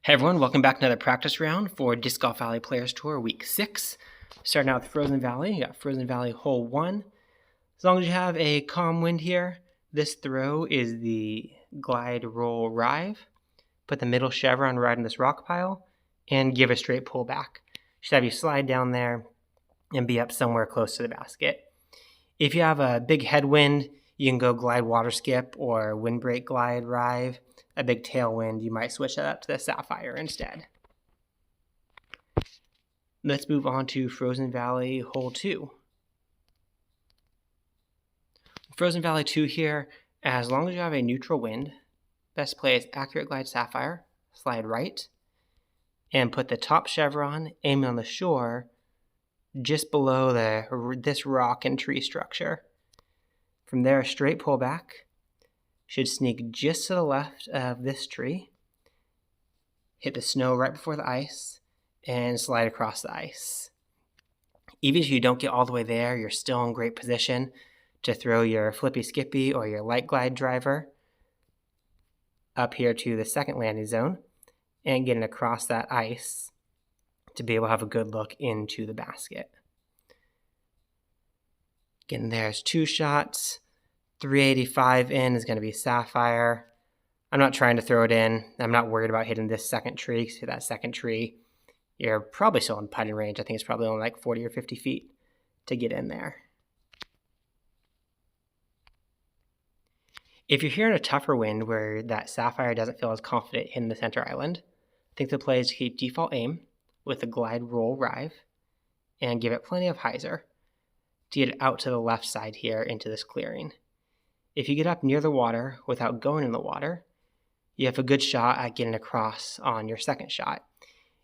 Hey everyone, welcome back to another practice round for Disc Golf Valley Players Tour Week 6. Starting out with Frozen Valley, you got Frozen Valley Hole 1. As long as you have a calm wind here, this throw is the glide roll rive. Put the middle chevron right in this rock pile and give a straight pull back. Should have you slide down there and be up somewhere close to the basket. If you have a big headwind, you can go glide water skip or windbreak glide rive. A big tailwind, you might switch that up to the sapphire instead. Let's move on to Frozen Valley Hole 2. Frozen Valley 2 here, as long as you have a neutral wind, best play is accurate glide sapphire, slide right, and put the top chevron aiming on the shore just below this rock and tree structure. From there, a straight pullback should sneak just to the left of this tree, hit the snow right before the ice, and slide across the ice. Even if you don't get all the way there, you're still in great position to throw your flippy skippy or your light glide driver up here to the second landing zone and getting across that ice to be able to have a good look into the basket. Again, there's 2 shots. 385 in is going to be sapphire. I'm not trying to throw it in. I'm not worried about hitting this second tree. See that second tree? You're probably still in putting range. I think it's probably only like 40 or 50 feet to get in there. If you're hearing a tougher wind where that sapphire doesn't feel as confident hitting the center island, I think the play is to keep default aim with a glide roll rive and give it plenty of hyzer to get it out to the left side here into this clearing. If you get up near the water without going in the water, you have a good shot at getting across on your second shot.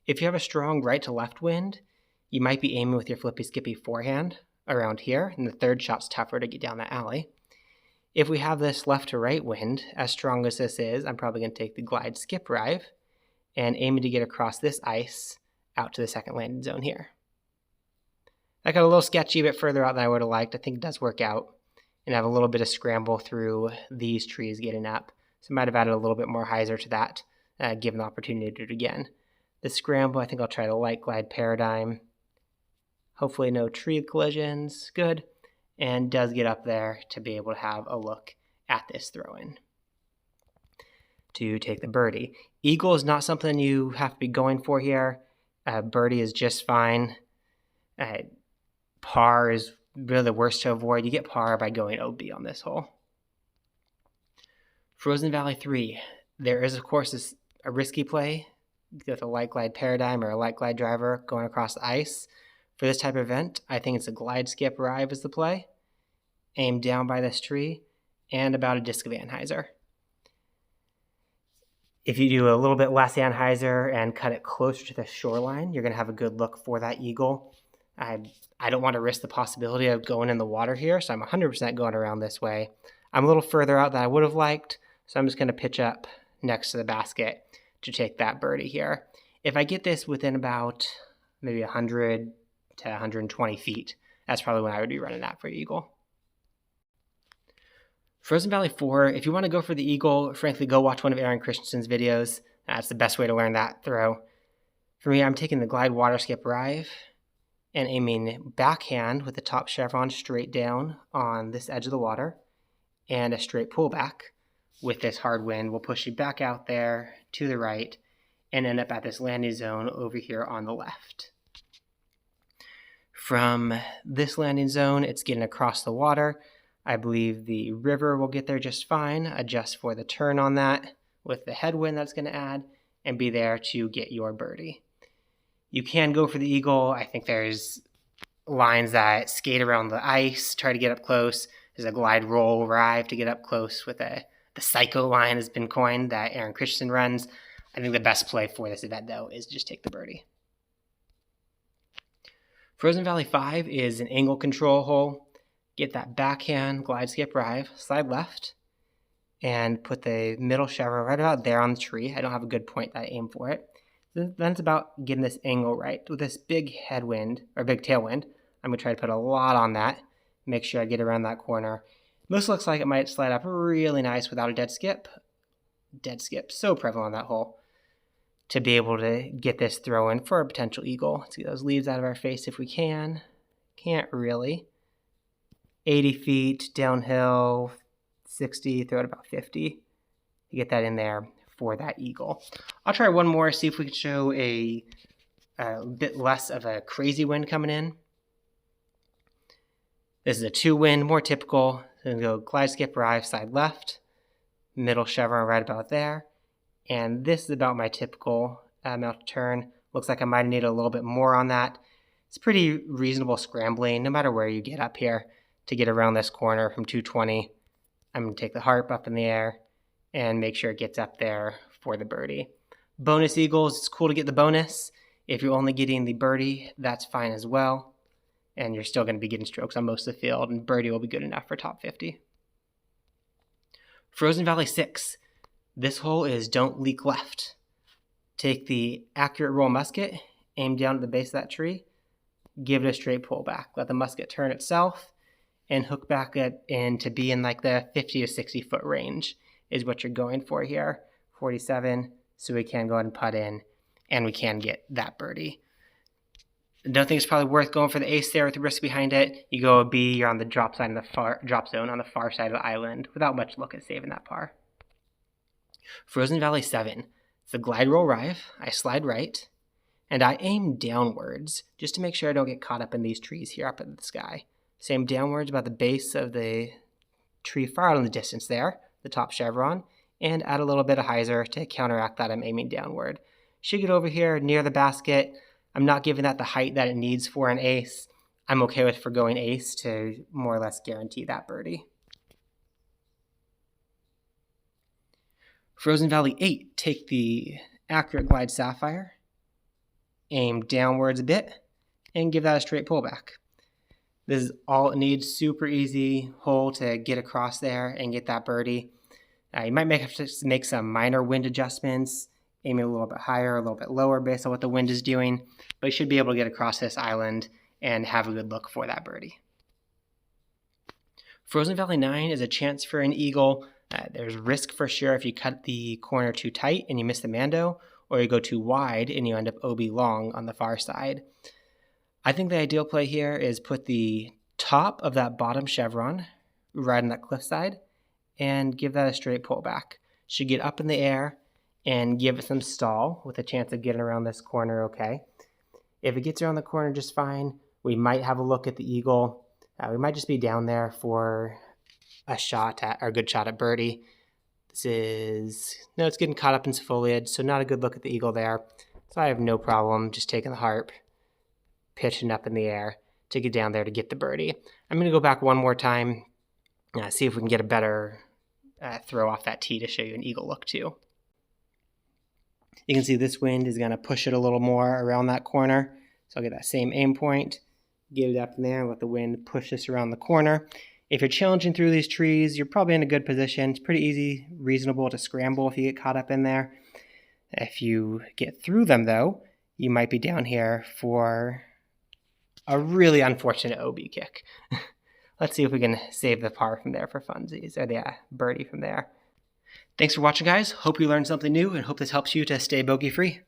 If you have a strong right to left wind, you might be aiming with your flippy skippy forehand around here, and the third shot's tougher to get down that alley. If we have this left to right wind, as strong as this is, I'm probably going to take the glide skip rive and aiming to get across this ice out to the second landing zone here. That got a little sketchy a bit further out than I would have liked. I think it does work out and have a little bit of scramble through these trees getting up. So I might have added a little bit more hyzer to that, given the opportunity to do it again. The scramble, I think I'll try the light glide paradigm. Hopefully no tree collisions, good. And does get up there to be able to have a look at this throw-in to take the birdie. Eagle is not something you have to be going for here. Birdie is just fine. Par is really the worst to avoid. You get par by going OB on this hole. Frozen Valley 3. There is, of course, a risky play with a light glide paradigm or a light glide driver going across the ice. For this type of event, I think it's a glide skip rive is the play. Aim down by this tree and about a disc of anhyzer. If you do a little bit less anhyzer and cut it closer to the shoreline, you're going to have a good look for that eagle. I don't want to risk the possibility of going in the water here, so I'm 100% going around this way. I'm a little further out than I would have liked, so I'm just going to pitch up next to the basket to take that birdie here. If I get this within about maybe 100 to 120 feet, that's probably when I would be running that for eagle. Frozen Valley 4, if you want to go for the eagle, frankly, go watch one of Aaron Christensen's videos. That's the best way to learn that throw. For me, I'm taking the glide water skip rive and aiming backhand with the top chevron straight down on this edge of the water and a straight pullback with this hard wind will push you back out there to the right and end up at this landing zone over here on the left. From this landing zone, it's getting across the water. I believe the river will get there just fine. Adjust for the turn on that with the headwind that's going to add and be there to get your birdie. You can go for the eagle. I think there's lines that skate around the ice, try to get up close. There's a glide roll rive to get up close with the psycho line has been coined that Aaron Christensen runs. I think the best play for this event, though, is just take the birdie. Frozen Valley 5 is an angle control hole. Get that backhand glide skip rive, slide left, and put the middle chevron right about there on the tree. I don't have a good point that I aim for it. Then it's about getting this angle right. With this big headwind, or big tailwind, I'm going to try to put a lot on that. Make sure I get around that corner. This looks like it might slide up really nice without a dead skip. Dead skip, so prevalent on that hole. to be able to get this throw in for a potential eagle. Let's get those leaves out of our face if we can. Can't really. 80 feet downhill, 60, throw it about 50 to get that in there for that eagle. I'll try one more, see if we can show a bit less of a crazy wind coming in. This is a 2 wind, more typical. So I'm going to go glide, skip, arrive, side left, middle chevron right about there. And this is about my typical amount of turn. Looks like I might need a little bit more on that. It's pretty reasonable scrambling, no matter where you get up here, to get around this corner from 220. I'm going to take the harp up in the air and make sure it gets up there for the birdie. Bonus eagles, it's cool to get the bonus. If you're only getting the birdie, that's fine as well. And you're still going to be getting strokes on most of the field, and birdie will be good enough for top 50. Frozen Valley 6. This hole is don't leak left. Take the accurate roll musket, aim down at the base of that tree, give it a straight pull back. Let the musket turn itself, and hook back in to be in like the 50 to 60 foot range is what you're going for here. 47, so we can go ahead and putt in, and we can get that birdie. I don't think it's probably worth going for the ace there with the risk behind it. You go a B, you're on the drop zone on the far side of the island without much look at saving that par. Frozen Valley 7. It's a glide roll rive. I slide right, and I aim downwards just to make sure I don't get caught up in these trees here up in the sky. So aim downwards about the base of the tree far out in the distance there, the top chevron, and add a little bit of hyzer to counteract that I'm aiming downward. Should get over here near the basket. I'm not giving that the height that it needs for an ace. I'm okay with forgoing ace to more or less guarantee that birdie. Frozen Valley 8, take the accurate glide sapphire, aim downwards a bit, and give that a straight pullback. This is all it needs, super easy hole to get across there and get that birdie. You might have to make some minor wind adjustments, aiming a little bit higher, a little bit lower based on what the wind is doing, but you should be able to get across this island and have a good look for that birdie. Frozen Valley 9 is a chance for an eagle. There's risk for sure if you cut the corner too tight and you miss the mando, or you go too wide and you end up OB long on the far side. I think the ideal play here is put the top of that bottom chevron right on that cliffside and give that a straight pullback. Should get up in the air and give it some stall with a chance of getting around this corner okay. If it gets around the corner just fine, we might have a look at the eagle. We might just be down there for a shot at, or a good shot at birdie. It's getting caught up in some foliage, so not a good look at the eagle there. So I have no problem just taking the harp, pitching up in the air to get down there to get the birdie. I'm going to go back one more time, see if we can get a better throw off that tee to show you an eagle look too. You can see this wind is going to push it a little more around that corner. So I'll get that same aim point, get it up in there, and let the wind push this around the corner. If you're challenging through these trees, you're probably in a good position. It's pretty easy, reasonable to scramble if you get caught up in there. If you get through them, though, you might be down here for a really unfortunate OB kick. Let's see if we can save the par from there for funsies, or the birdie from there. Thanks for watching, guys. Hope you learned something new, and hope this helps you to stay bogey-free.